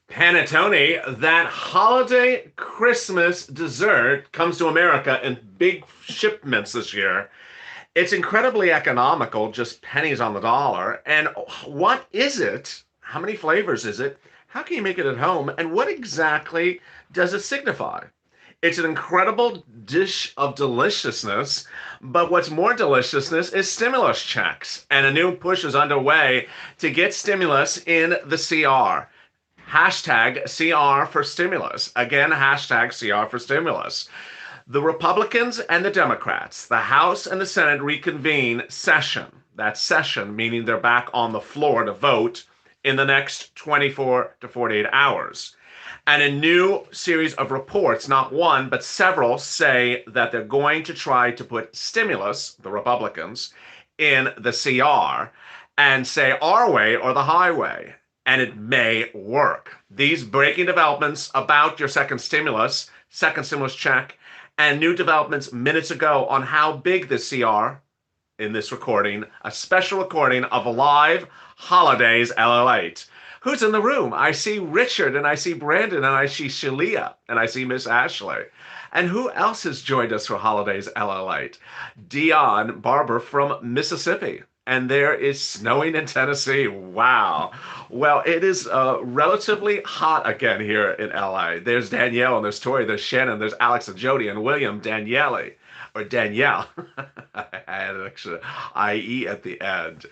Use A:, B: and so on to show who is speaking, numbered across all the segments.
A: Panettone, that holiday Christmas dessert comes to America in big shipments this year. It's incredibly economical, just pennies on the dollar. And what is it? How many flavors is it? How can you make it at home? And what exactly does it signify? It's an incredible dish of deliciousness, but what's more deliciousness is stimulus checks. And a new push is underway to get stimulus in the CR. Hashtag CR for stimulus. Again, hashtag CR for stimulus. The Republicans and the Democrats, the House and the Senate reconvene session. That's session, meaning they're back on the floor to vote in the next 24 to 48 hours. And a new series of reports, not one, but several, say that they're going to try to put stimulus, the Republicans, in the CR and say our way or the highway. And it may work. These breaking developments about your second stimulus check, and new developments minutes ago on how big the CR in this recording, a special recording of Live Holidays LALATE. Who's in the room? I see Richard, and I see Brandon, and I see Shalia, and I see Miss Ashley. And who else has joined us for Holidays LALATE? Dion Barber from Mississippi. And there is snowing in Tennessee. Wow. Well, it is relatively hot again here in LA. There's Danielle and there's Tori, there's Shannon, there's Alex and Jody and William, Danielle, or Danielle. I had an extra IE at the end.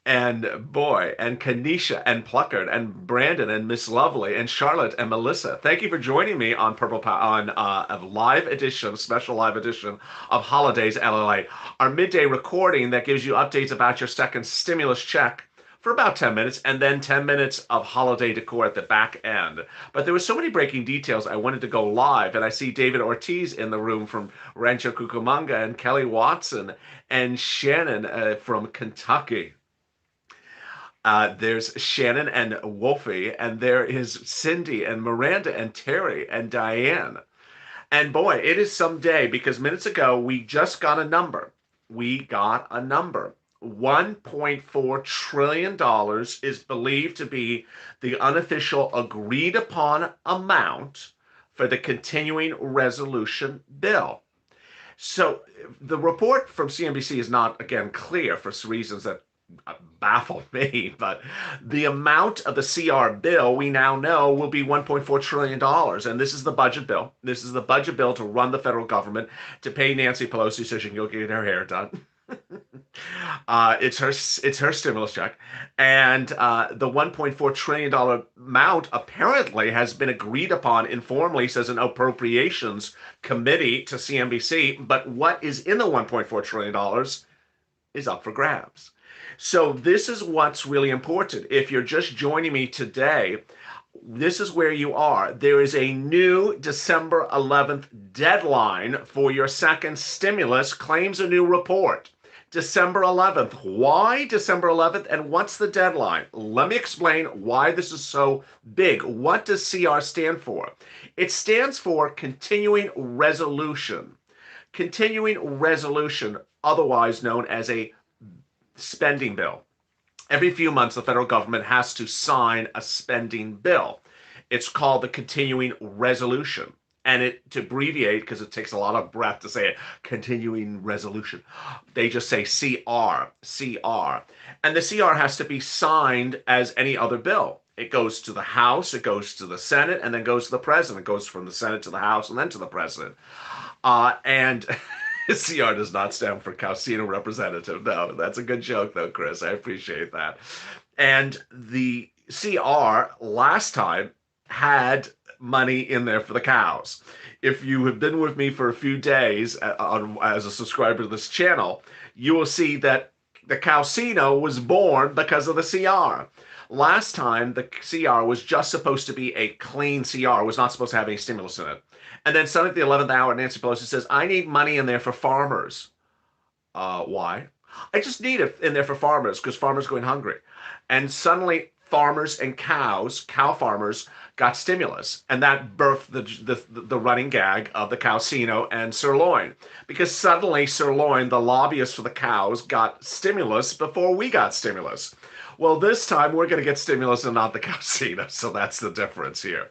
A: And boy, and Kanisha and Pluckard and Brandon and Miss Lovely and Charlotte and Melissa. Thank you for joining me on on a live edition, special live edition of Holidays LLA, our midday recording that gives you updates about your second stimulus check for about 10 minutes, and then 10 minutes of holiday decor at the back end. But there were so many breaking details, I wanted to go live, and I see David Ortiz in the room from Rancho Cucamonga, and Kelly Watson, and Shannon from Kentucky. There's Shannon and Wolfie, and there is Cindy and Miranda and Terry and Diane. And boy, it is some day because minutes ago we just got a number. We got a number. $1.4 trillion is believed to be the unofficial agreed upon amount for the continuing resolution bill. So the report from CNBC is not, again, clear for reasons that baffle me, but the amount of the CR bill we now know will be $1.4 trillion. And this is the budget bill. This is the budget bill to run the federal government, to pay Nancy Pelosi so she can go get her hair done. It's her stimulus check, and the $1.4 trillion amount apparently has been agreed upon informally, says an appropriations committee to CNBC. But what is in the $1.4 trillion is up for grabs. So this is what's really important. If you're just joining me today, this is where you are. There is a new December 11th deadline for your second stimulus, claims a new report. December 11th. Why December 11th, and what's the deadline? Let me explain why this is so big. What does CR stand for? It stands for Continuing Resolution. Continuing Resolution, otherwise known as a spending bill. Every few months, the federal government has to sign a spending bill. It's called the Continuing Resolution. And to abbreviate, because it takes a lot of breath to say it, Continuing Resolution, they just say CR, CR. And the CR has to be signed as any other bill. It goes to the House, it goes to the Senate, and then goes to the President. It goes from the Senate to the House and then to the President. And CR does not stand for Casino Representative. No, that's a good joke, though, Chris. I appreciate that. And the CR last time had money in there for the cows. If you have been with me for a few days as a subscriber to this channel, you will see that the Calcino was born because of the CR. Last time, the CR was just supposed to be a clean CR, was not supposed to have any stimulus in it. And then suddenly at the 11th hour, Nancy Pelosi says, I need money in there for farmers. Why? I just need it in there for farmers because farmers are going hungry. And suddenly farmers and cows, cow farmers, got stimulus. And that birthed the running gag of the Calcino and sirloin. Because suddenly sirloin, the lobbyists for the cows, got stimulus before we got stimulus. Well, this time we're going to get stimulus and not the casino, so that's the difference here.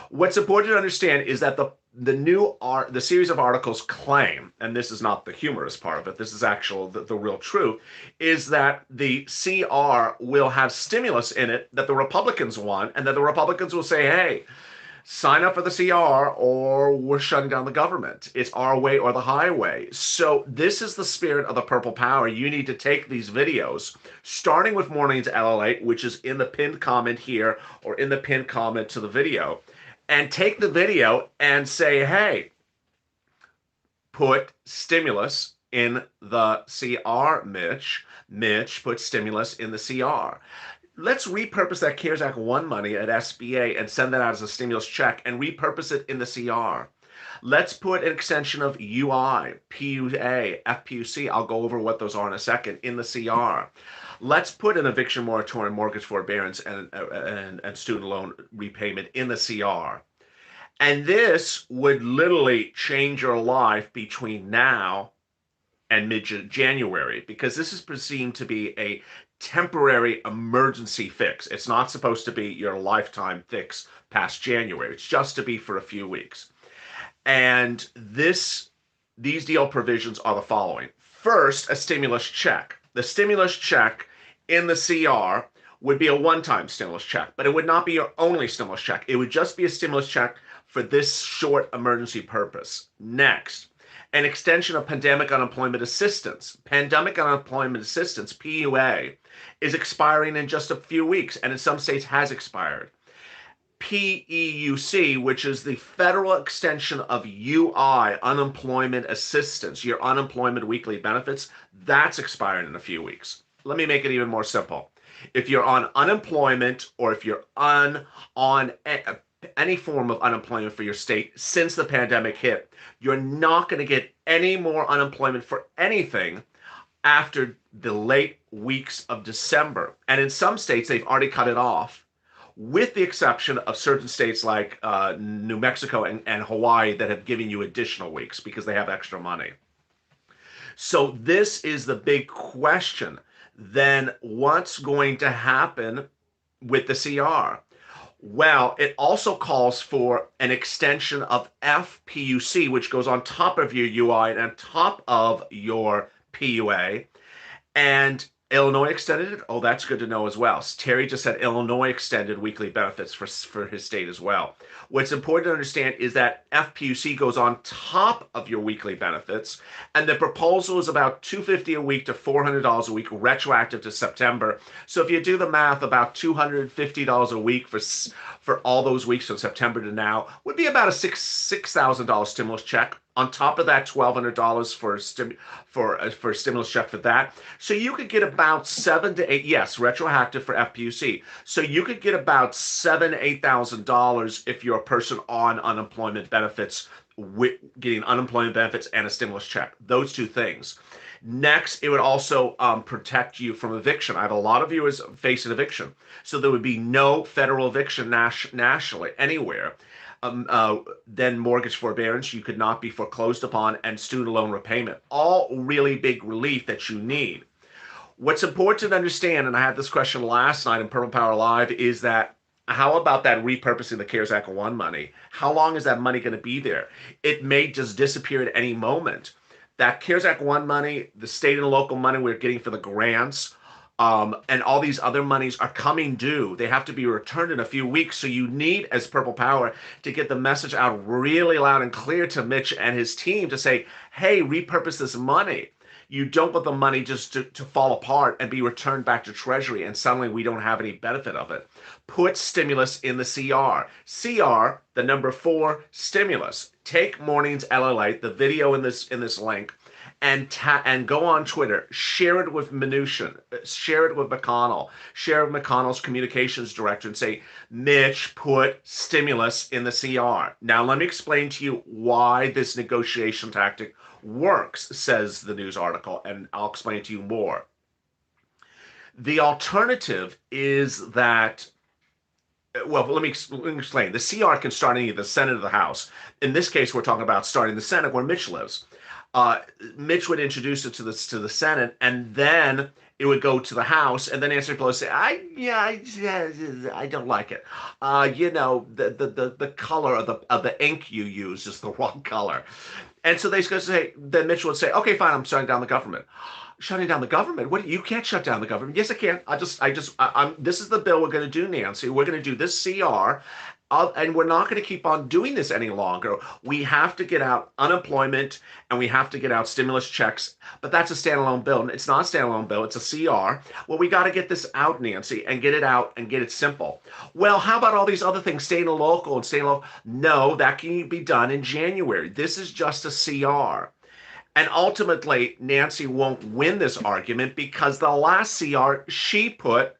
A: What's important to understand is that the series of articles claim, and this is not the humorous part of it, this is actual the real truth, is that the CR will have stimulus in it that the Republicans want, and that the Republicans will say, hey, sign up for the CR or we're shutting down the government. It's our way or the highway. So this is the spirit of the Purple Power. You need to take these videos, starting with Morning's LALATE, which is in the pinned comment here or in the pinned comment to the video, and take the video and say, hey, put stimulus in the CR, Mitch. Mitch, put stimulus in the CR. Let's repurpose that CARES Act 1 money at SBA and send that out as a stimulus check and repurpose it in the CR. Let's put an extension of UI, PUA, FPUC, I'll go over what those are in a second, in the CR. Let's put an eviction moratorium, mortgage forbearance, and student loan repayment in the CR. And this would literally change your life between now and mid-January, because this is presumed to be a temporary emergency fix. It's not supposed to be your lifetime fix past January. It's just to be for a few weeks. And these deal provisions are the following. First, a stimulus check. The stimulus check in the CR would be a one-time stimulus check, but it would not be your only stimulus check. It would just be a stimulus check for this short emergency purpose. Next, an extension of pandemic unemployment assistance. Pandemic unemployment assistance, PUA, is expiring in just a few weeks, and in some states has expired. FPUC, which is the federal extension of UI, unemployment assistance, your unemployment weekly benefits, that's expiring in a few weeks. Let me make it even more simple. If you're on unemployment or if you're on any form of unemployment for your state since the pandemic hit, you're not going to get any more unemployment for anything after the late weeks of December. And in some states, they've already cut it off, with the exception of certain states like New Mexico and Hawaii that have given you additional weeks because they have extra money. So this is the big question. Then what's going to happen with the CR? Well, it also calls for an extension of FPUC, which goes on top of your UI and on top of your PUA. And Illinois extended it. Oh, that's good to know as well. Terry just said Illinois extended weekly benefits for his state as well. What's important to understand is that FPUC goes on top of your weekly benefits, and the proposal is about $250 a week to $400 a week, retroactive to September. So if you do the math, about $250 a week for all those weeks from September to now would be about a $6,000 stimulus check. On top of that, $1,200 for a stimulus check for that. So you could get about $7,000 to $8,000, yes, retroactive for FPUC. So you could get about $7,000 to $8,000 if you're a person on unemployment benefits, getting unemployment benefits and a stimulus check. Those two things. Next, it would also protect you from eviction. I have a lot of viewers facing eviction. So there would be no federal eviction nationally, anywhere. Then mortgage forbearance, you could not be foreclosed upon, and student loan repayment. All really big relief that you need. What's important to understand, and I had this question last night in Purple Power Live, is that how about that repurposing the CARES Act 1 money? How long is that money going to be there? It may just disappear at any moment. That CARES Act 1 money, the state and local money we're getting for the grants, and all these other monies are coming due. They have to be returned in a few weeks. So you need, as Purple Power, to get the message out really loud and clear to Mitch and his team to say, hey, repurpose this money. You don't want the money just to fall apart and be returned back to Treasury and suddenly we don't have any benefit of it. Put stimulus in the CR. CR, the number 4, stimulus. Take Morning's LALATE, the video in this link, and go on Twitter, share it with Mnuchin, share it with McConnell, share it with McConnell's communications director and say, Mitch, put stimulus in the CR. Now, let me explain to you why this negotiation tactic works, says the news article, and I'll explain to you more. The alternative is that, well, let me explain. The CR can start in either the Senate or the House. In this case, we're talking about starting the Senate where Mitch lives. Mitch would introduce it to the Senate, and then it would go to the House, and then Nancy Pelosi say, I don't like it. The color of the ink you use is the wrong color. And so they go say, then Mitchell would say, okay, fine, I'm shutting down the government. Shutting down the government? What? You can't shut down the government. Yes, I can. I'm. This is the bill we're going to do, Nancy. We're going to do this CR, and we're not going to keep on doing this any longer. We have to get out unemployment, and we have to get out stimulus checks. But that's a standalone bill. It's not a standalone bill. It's a CR. Well, we got to get this out, Nancy, and get it out and get it simple. Well, how about all these other things, staying local and staying local? No, that can be done in January. This is just a CR. And ultimately, Nancy won't win this argument because the last CR, she put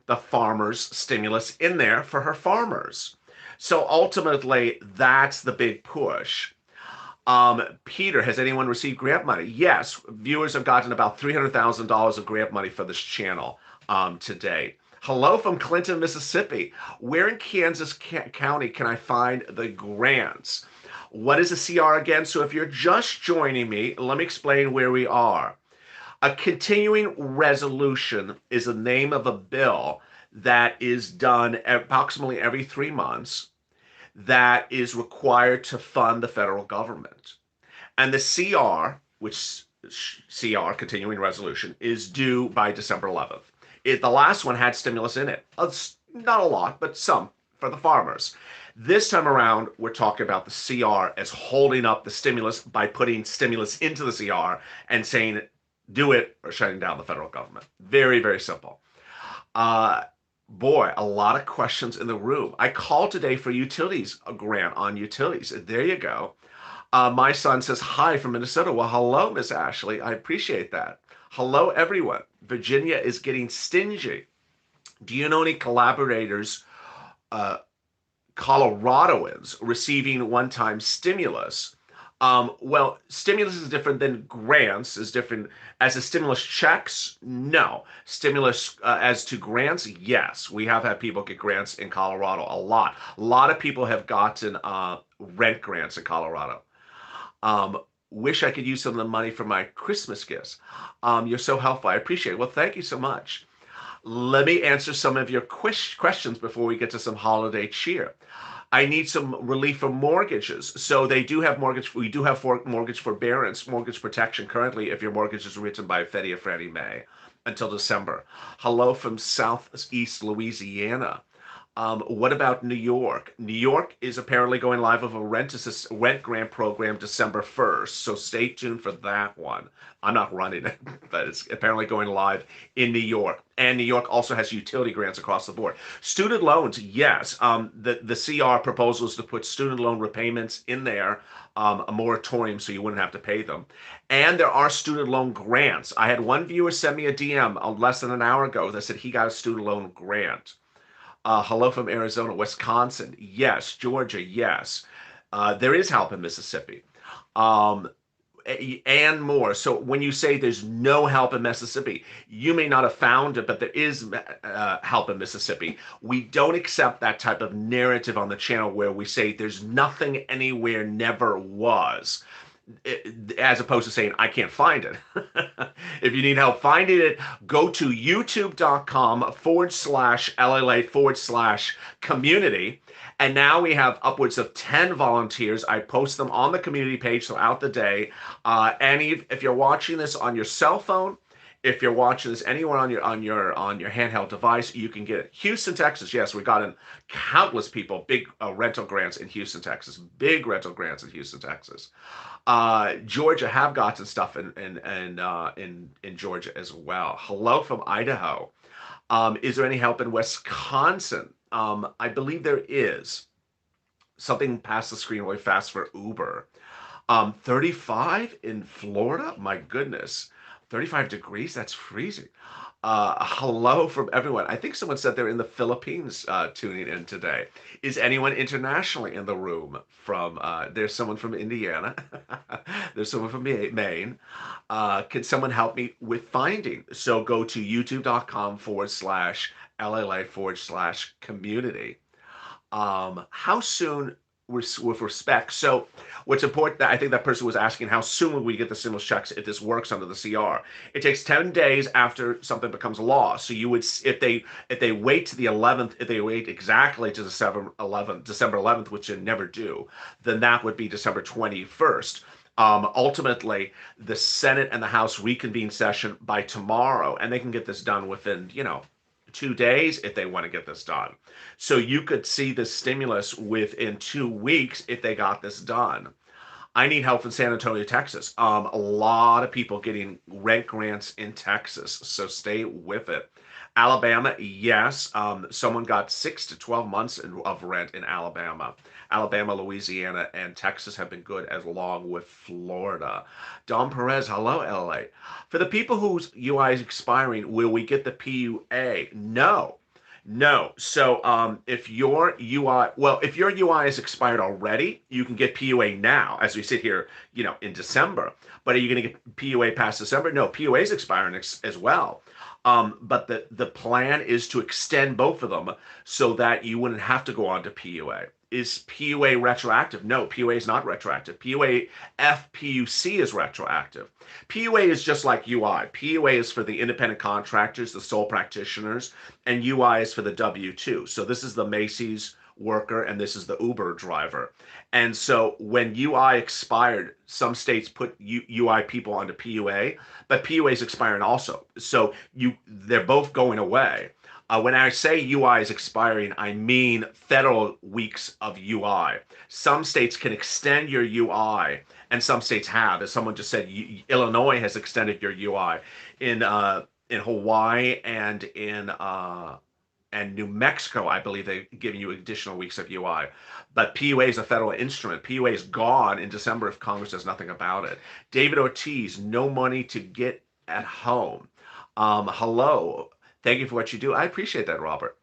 A: the farmers' stimulus in there for her farmers. So ultimately, that's the big push. Peter, has anyone received grant money? Yes, viewers have gotten about $300,000 of grant money for this channel today. Hello from Clinton, Mississippi. Where in Kansas County can I find the grants? What is a CR again? So if you're just joining me, let me explain where we are. A continuing resolution is the name of a bill that is done approximately every 3 months that is required to fund the federal government. And the CR, which CR, continuing resolution, is due by December 11th. The last one had stimulus in it. Not a lot, but some for the farmers. This time around, we're talking about the CR as holding up the stimulus by putting stimulus into the CR and saying, do it or shutting down the federal government. Very, very simple. Boy, a lot of questions in the room. I called today for utilities, a grant on utilities. There you go. My son says hi from Minnesota. Well, hello, Miss Ashley. I appreciate that. Hello, everyone. Virginia is getting stingy. Do you know any collaborators, Coloradoans, receiving one-time stimulus? Well, stimulus is different than grants, is different. As a stimulus checks, no. Stimulus as to grants, yes. We have had people get grants in Colorado, a lot. A lot of people have gotten rent grants in Colorado. Wish I could use some of the money for my Christmas gifts. You're so helpful. I appreciate it. Well, thank you so much. Let me answer some of your questions before we get to some holiday cheer. I need some relief from mortgages. So they do have mortgage. We do have mortgage forbearance, mortgage protection currently if your mortgage is written by Freddie or Fannie Mae until December. Hello from Southeast Louisiana. What about New York? New York is apparently going live with a rent grant program December 1st. So stay tuned for that one. I'm not running it, but it's apparently going live in New York. And New York also has utility grants across the board. Student loans, yes. The CR proposal is to put student loan repayments in there, a moratorium so you wouldn't have to pay them. And there are student loan grants. I had one viewer send me a DM less than an hour ago that said he got a student loan grant. Hello from Arizona, Wisconsin. Yes. Georgia. Yes. There is help in Mississippi. And more. So when you say there's no help in Mississippi, you may not have found it, but there is help in Mississippi. We don't accept that type of narrative on the channel where we say there's nothing anywhere, never was, as opposed to saying I can't find it. If you need help finding it, go to youtube.com/LALATE/community. And now we have upwards of 10 volunteers. I post them on the community page throughout the day. And if you're watching this on your cell phone, if you're watching this anywhere on your handheld device, you can get it. Houston, Texas. Yes, we got in countless people, big rental grants in Houston, Texas. Big rental grants in Houston, Texas. Georgia have gotten stuff in Georgia as well. Hello from Idaho. Is there any help in Wisconsin? I believe there is. Something passed the screen really fast for Uber. 35 in Florida? My goodness. 35 degrees? That's freezing. Hello from everyone. I think someone said they're in the Philippines tuning in today. Is anyone internationally in the room from, there's someone from Indiana. There's someone from Maine. Can someone help me with finding? So go to youtube.com/LALATE/community. How soon with respect. So what's important, that I think that person was asking, how soon will we get the stimulus checks if this works under the CR? It takes 10 days after something becomes law. So you would, if they wait to the 11th, if they wait exactly to December 11th, which they never do, then that would be December 21st. Ultimately, the Senate and the House reconvene session by tomorrow, and they can get this done within, 2 days if they want to get this done. So you could see the stimulus within 2 weeks if they got this done. I need help in San Antonio, Texas. A lot of people getting rent grants in Texas, so stay with it. Alabama, yes, someone got 6 to 12 months of rent in Alabama. Alabama, Louisiana, and Texas have been good, as along with Florida. Don Perez, hello, LA. For the people whose UI is expiring, will we get the PUA? No. No. So if your UI is expired already, you can get PUA now, as we sit here, in December. But are you going to get PUA past December? No, PUA is expiring as well. But the plan is to extend both of them so that you wouldn't have to go on to PUA. Is PUA retroactive? No, PUA is not retroactive. PUA FPUC is retroactive. PUA is just like UI. PUA is for the independent contractors, the sole practitioners, and UI is for the W-2. So this is the Macy's worker and this is the Uber driver. And so when UI expired, some states put UI people onto PUA, but PUA is expiring also. So they're both going away. When I say UI is expiring, I mean federal weeks of UI. Some states can extend your UI, and some states have. As someone just said, Illinois has extended your UI. In Hawaii and New Mexico, I believe they've given you additional weeks of UI. But PUA is a federal instrument. PUA is gone in December if Congress does nothing about it. David Ortiz, no money to get at home. Hello. Thank you for what you do. I appreciate that, Robert.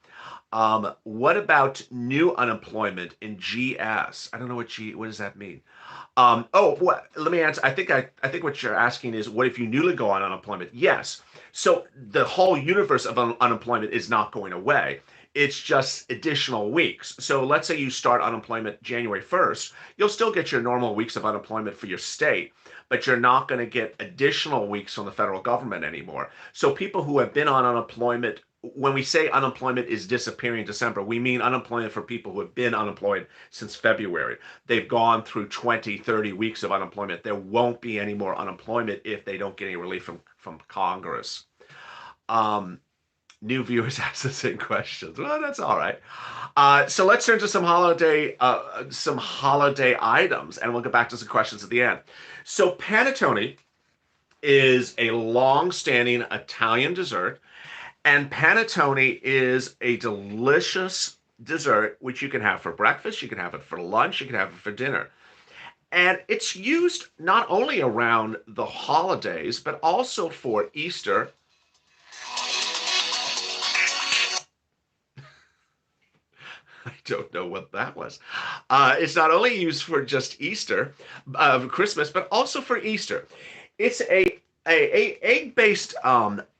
A: What about new unemployment in GS? I don't know what does that mean? Let me answer. I think what you're asking is, what if you newly go on unemployment? Yes. So the whole universe of unemployment is not going away. It's just additional weeks. So let's say you start unemployment January 1st, you'll still get your normal weeks of unemployment for your state, but you're not going to get additional weeks from the federal government anymore. So people who have been on unemployment, when we say unemployment is disappearing in December, we mean unemployment for people who have been unemployed since February. They've gone through 20, 30 weeks of unemployment. There won't be any more unemployment if they don't get any relief from Congress. New viewers ask the same questions. Well, that's all right. So let's turn to some holiday items, and we'll get back to some questions at the end. So panettone is a long-standing Italian dessert, and panettone is a delicious dessert which you can have for breakfast, you can have it for lunch, you can have it for dinner. And it's used not only around the holidays, but also for Easter. I don't know what that was. It's not only used for just Easter, Christmas, but also for Easter. It's a egg-based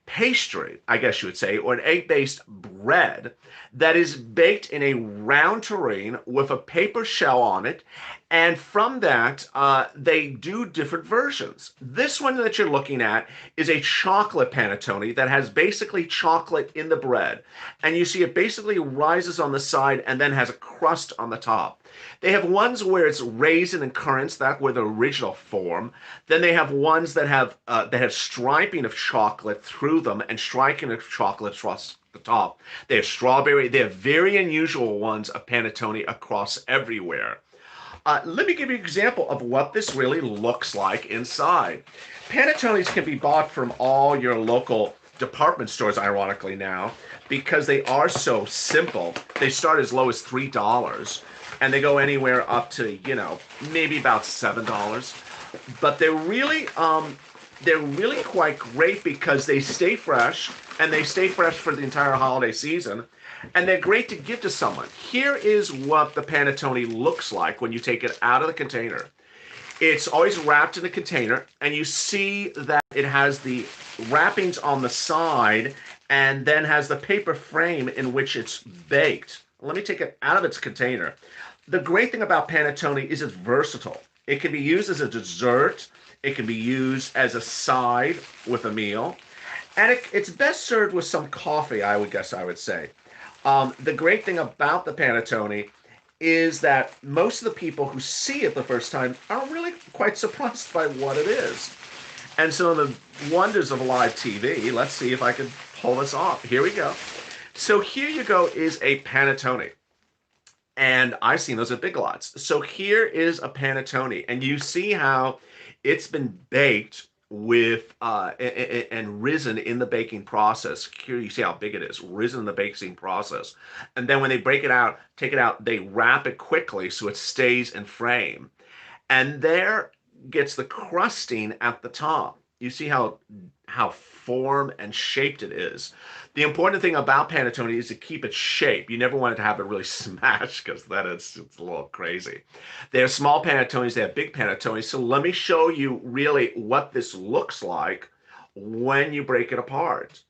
A: pastry, I guess you would say, or an egg-based bread that is baked in a round tureen with a paper shell on it. And from that, they do different versions. This one that you're looking at is a chocolate panettone that has basically chocolate in the bread. And you see it basically rises on the side and then has a crust on the top. They have ones where it's raisin and currants, that were the original form. Then they have ones that have striping of chocolate through them and striking of chocolate across the top. They have strawberry. They have very unusual ones of panettone across everywhere. Let me give you an example of what this really looks like inside. Panettones can be bought from all your local department stores, ironically now, because they are so simple. They start as low as $3, and they go anywhere up to, maybe about $7. But they're really quite great because they stay fresh, and they stay fresh for the entire holiday season. And they're great to give to someone. Here is what the panettone looks like when you take it out of the container. It's always wrapped in the container, and you see that it has the wrappings on the side and then has the paper frame in which it's baked. Let me take it out of its container. The great thing about panettone is it's versatile. It can be used as a dessert. It can be used as a side with a meal. And it's best served with some coffee, I would guess I would say. The great thing about the panettone is that most of the people who see it the first time are really quite surprised by what it is. And so the wonders of live TV, let's see if I can pull this off. Here we go. So here you go is a panettone. And I've seen those at Big Lots. So here is a panettone, and you see how it's been baked with and risen in the baking process. Here you see how big it is, risen in the baking process. And then when they break it out, take it out, they wrap it quickly so it stays in frame. And there gets the crusting at the top. You see how form and shaped it is. The important thing about panettone is to keep its shape. You never want it to have it really smashed because then it's a little crazy. They have small panettones, they have big panettones. So let me show you really what this looks like when you break it apart.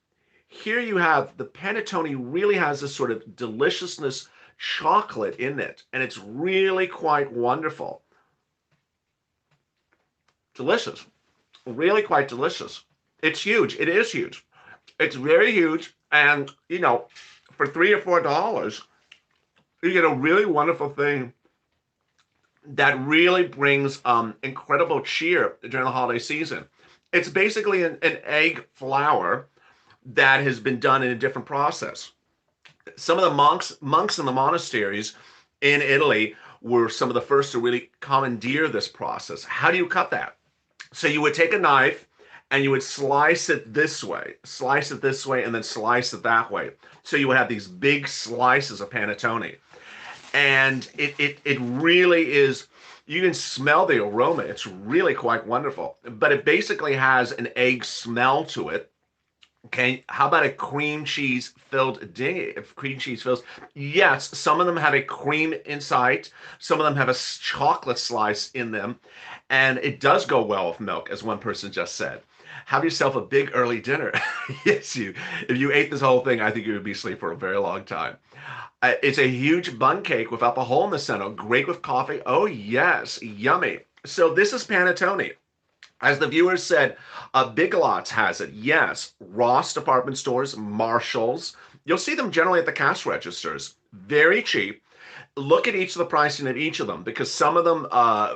A: Here you have the panettone really has this sort of deliciousness chocolate in it, and it's really quite wonderful. Delicious. Really quite delicious. It's huge. It is huge. It's very huge. And, you know, for $3 or $4, you get a really wonderful thing that really brings incredible cheer during the holiday season. It's basically an egg flour that has been done in a different process. Some of the monks in the monasteries in Italy were some of the first to really commandeer this process. How do you cut that? So you would take a knife and you would slice it this way, and then slice it that way. So you would have these big slices of panettone. And it really is, you can smell the aroma. It's really quite wonderful. But it basically has an egg smell to it. Okay, how about a cream cheese filled ding? If cream cheese fills, yes, some of them have a cream inside, some of them have a chocolate slice in them, and it does go well with milk, as one person just said. Have yourself a big early dinner. Yes, if you ate this whole thing, I think you would be asleep for a very long time. It's a huge bun cake without the hole in the center, great with coffee. Oh yes, yummy. So this is panettone. As the viewers said, Big Lots has it. Yes, Ross department stores, Marshalls. You'll see them generally at the cash registers. Very cheap. Look at each of the pricing at each of them because some of them,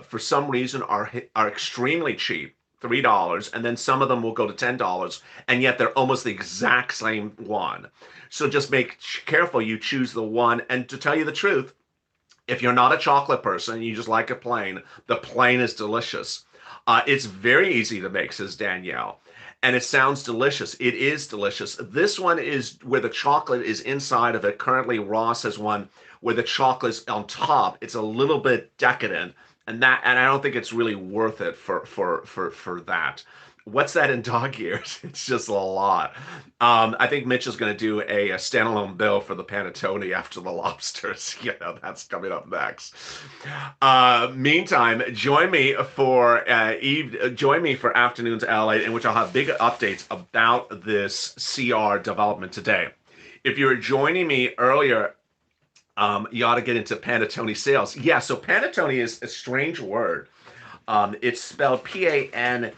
A: for some reason, are extremely cheap, $3, and then some of them will go to $10, and yet they're almost the exact same one. So just make careful you choose the one. And to tell you the truth, if you're not a chocolate person, you just like it plain, the plain is delicious. It's very easy to make, says Danielle. And it sounds delicious. It is delicious. This one is where the chocolate is inside of it. Currently, Ross has one where the chocolate is on top. It's a little bit decadent, and I don't think it's really worth it for that. What's that in dog years? It's just a lot. I think Mitch is going to do a standalone bill for the panettone after the lobsters. You know, that's coming up next. Meantime, join me for Afternoons LA, in which I'll have big updates about this CR development today. If you're joining me earlier, you ought to get into panettone sales. Yeah, so panettone is a strange word. It's spelled Panettone.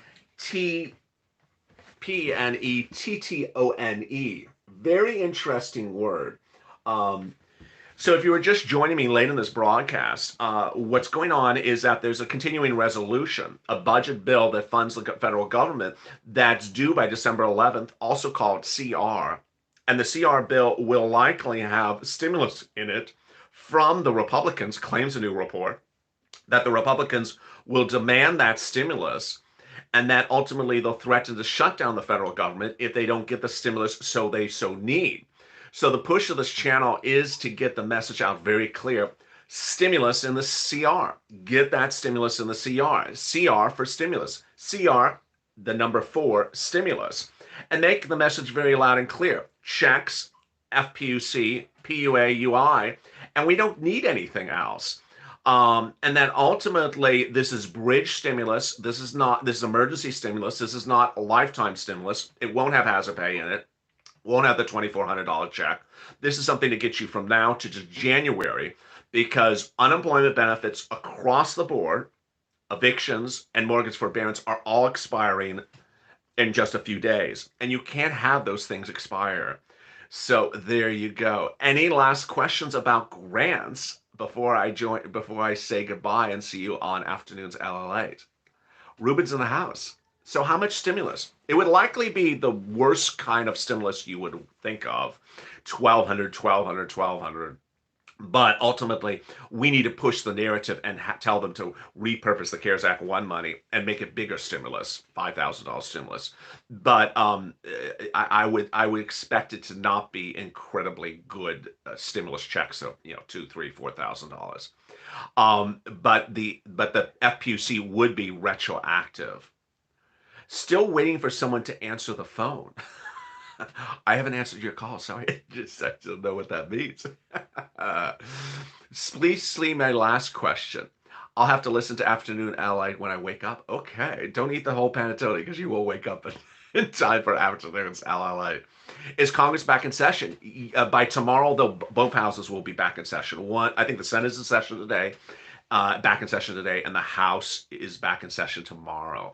A: Very interesting word. So if you were just joining me late in this broadcast, what's going on is that there's a continuing resolution, a budget bill that funds the federal government that's due by December 11th, also called CR. And the CR bill will likely have stimulus in it from the Republicans, claims a new report, that the Republicans will demand that stimulus and that ultimately they'll threaten to shut down the federal government if they don't get the stimulus they so need. So the push of this channel is to get the message out very clear. Stimulus in the CR. Get that stimulus in the CR. CR for stimulus. CR, the number 4, stimulus. And make the message very loud and clear. Checks, FPUC, PUA, UI, and we don't need anything else. And then ultimately, this is bridge stimulus. This is emergency stimulus. This is not a lifetime stimulus. It won't have hazard pay in it. Won't have the $2,400 check. This is something to get you from now to January because unemployment benefits across the board, evictions, and mortgage forbearance are all expiring in just a few days. And you can't have those things expire. So there you go. Any last questions about grants before I say goodbye and see you on afternoon's LALATE? Ruben's in the house. So how much stimulus? It would likely be the worst kind of stimulus you would think of. 1200, 1200, 1200. But ultimately, we need to push the narrative and tell them to repurpose the CARES Act 1 money and make it bigger stimulus, $5,000 stimulus. But I would expect it to not be incredibly good stimulus checks of $2, 3, $4,000. But the FPUC would be retroactive. Still waiting for someone to answer the phone. I haven't answered your call. Sorry, I don't know what that means. Please sleep. My last question. I'll have to listen to Afternoon Ally when I wake up. Okay, don't eat the whole panettone because you will wake up in time for Afternoon's Ally. Is Congress back in session? By tomorrow, both houses will be back in session. I think the Senate is in session today, back in session today, and the House is back in session tomorrow.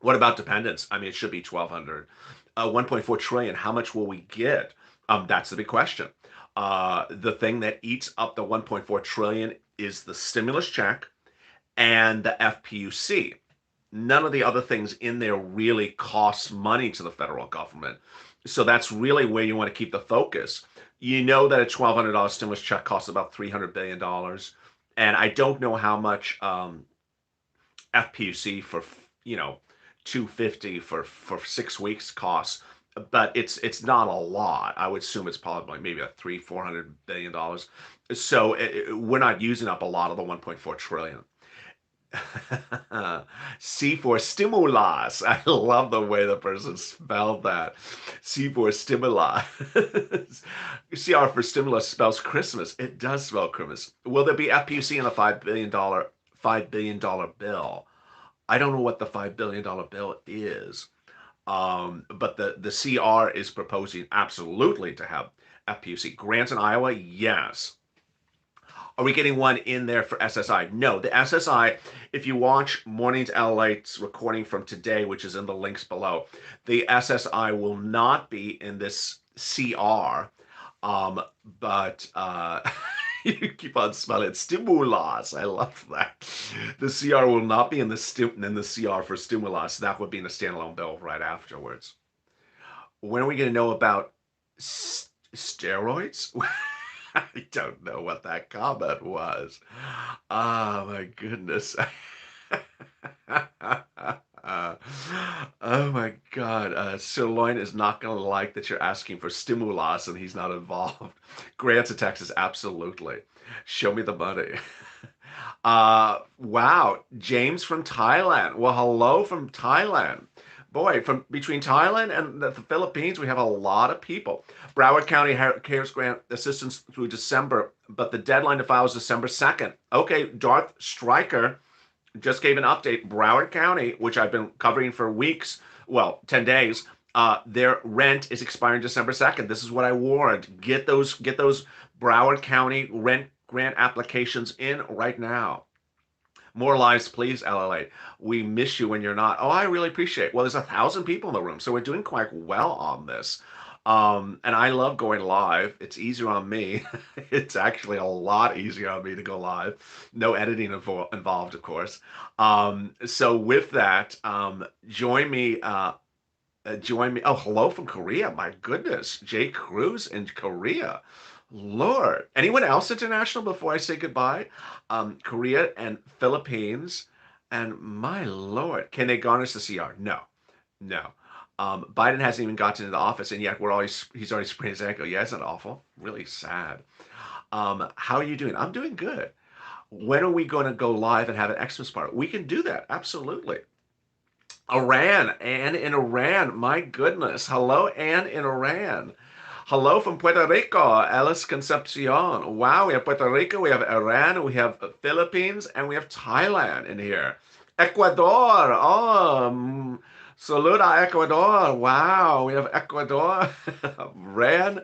A: What about dependents? I mean, it should be 1,200. 1.4 trillion. How much will we get? That's the big question. The thing that eats up the 1.4 trillion is the stimulus check and the FPUC. None of the other things in there really cost money to the federal government. So that's really where you want to keep the focus. You know that a $1,200 stimulus check costs about $300 billion. And I don't know how much FPUC for, 250 for 6 weeks costs, but it's not a lot. I would assume it's probably maybe a $300-400 billion. So we're not using up a lot of the 1.4 trillion. C for stimulus. I love the way the person spelled that. C for stimuli. CR for stimulus spells Christmas. It does spell Christmas. Will there be FPUC in a $5 billion bill? I don't know what the $5 billion bill is, but the CR is proposing absolutely to have FPUC. Grants in Iowa, yes. Are we getting one in there for SSI? No, the SSI, if you watch Morning's LA's recording from today, which is in the links below, the SSI will not be in this CR, but you keep on spelling it. Stimulus. I love that. The CR will not be in the CR for stimulus. That would be in a standalone bill right afterwards. When are we going to know about steroids? I don't know what that comment was. Oh my goodness. Oh my God. Sirloin is not going to like that you're asking for stimulus and he's not involved. Grants in Texas, absolutely. Show me the money. Wow. James from Thailand. Well, hello from Thailand. Boy, from between Thailand and the Philippines, we have a lot of people. Broward County CARES grant assistance through December, but the deadline to file is December 2nd. Okay, Darth Stryker just gave an update. Broward County, which I've been covering for weeks, well, 10 days, their rent is expiring December 2nd. This is what I warned. Get those Broward County rent grant applications in right now. More lives, please, LLA. We miss you when you're not. Oh, I really appreciate it. Well, there's 1,000 people in the room, so we're doing quite well on this. And I love going live. It's easier on me. It's actually a lot easier on me to go live. No editing involved, of course. So with that, join me. Join me. Oh, hello from Korea. My goodness. Jay Cruz in Korea. Lord. Anyone else international before I say goodbye? Korea and Philippines. And my Lord. Can they garnish the CR? No. No. Biden hasn't even gotten into office, and yet he's already sprained his ankle. Yeah, isn't it awful? Really sad. How are you doing? I'm doing good. When are we going to go live and have an Xmas party? We can do that. Absolutely. Iran. Anne in Iran. My goodness. Hello, Anne in Iran. Hello from Puerto Rico, Alice Concepcion. Wow, we have Puerto Rico, we have Iran, we have Philippines, and we have Thailand in here. Ecuador. Oh, Salud a Ecuador. Wow, we have Ecuador. Ran.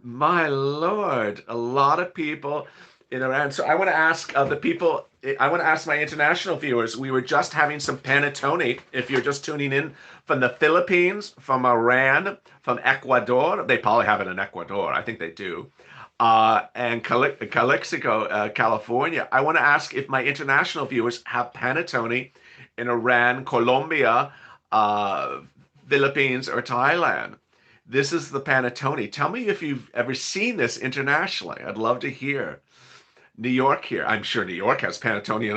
A: My Lord, a lot of people in Iran. So I want to ask the people, I want to ask my international viewers. We were just having some panettone. If you're just tuning in from the Philippines, from Iran, from Ecuador, they probably have it in Ecuador. I think they do. And Calixico, California. I want to ask if my international viewers have panettone in Iran, Colombia, uh, Philippines, or Thailand. This is the panettone. Tell me if you've ever seen this internationally. I'd love to hear. New York here. I'm sure New York has panettone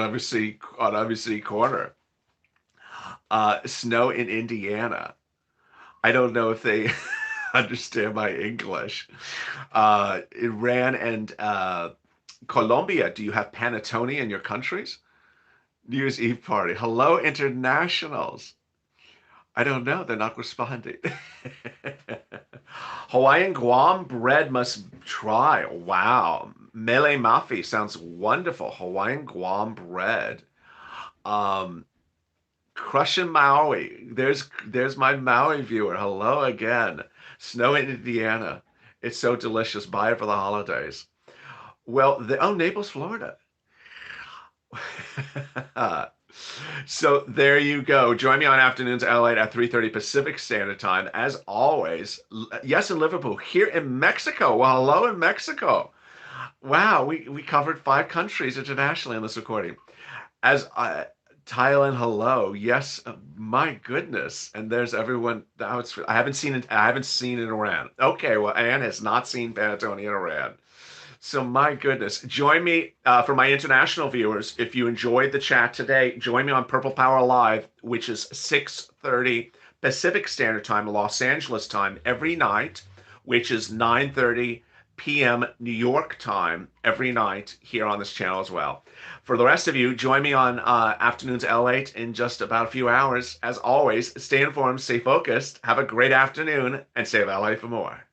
A: on every corner. Snow in Indiana. I don't know if they understand my English. Iran and Colombia. Do you have panettone in your countries? New Year's Eve party. Hello, internationals. I don't know. They're not responding. Hawaiian Guam bread must try. Wow. Mele Mafi sounds wonderful. Hawaiian Guam bread. Um, Crushing Maui. There's my Maui viewer. Hello again. Snow in Indiana. It's so delicious. Buy it for the holidays. Well, Naples, Florida. So there you go. Join me on Afternoons LA at 3:30 Pacific Standard Time. As always, yes, in Liverpool. Here in Mexico. Well, hello in Mexico. Wow, we covered 5 countries internationally in this recording. As Thailand, hello. Yes, my goodness. And there's everyone. Now I haven't seen it. I haven't seen it in Iran. Okay, well, Anne has not seen panettone in Iran. So my goodness, join me for my international viewers. If you enjoyed the chat today, join me on Purple Power Live, which is 6:30 Pacific Standard Time, Los Angeles time every night, which is 9:30 p.m. New York time every night here on this channel as well. For the rest of you, join me on Afternoons LATE in just about a few hours. As always, stay informed, stay focused, have a great afternoon, and save LA for more.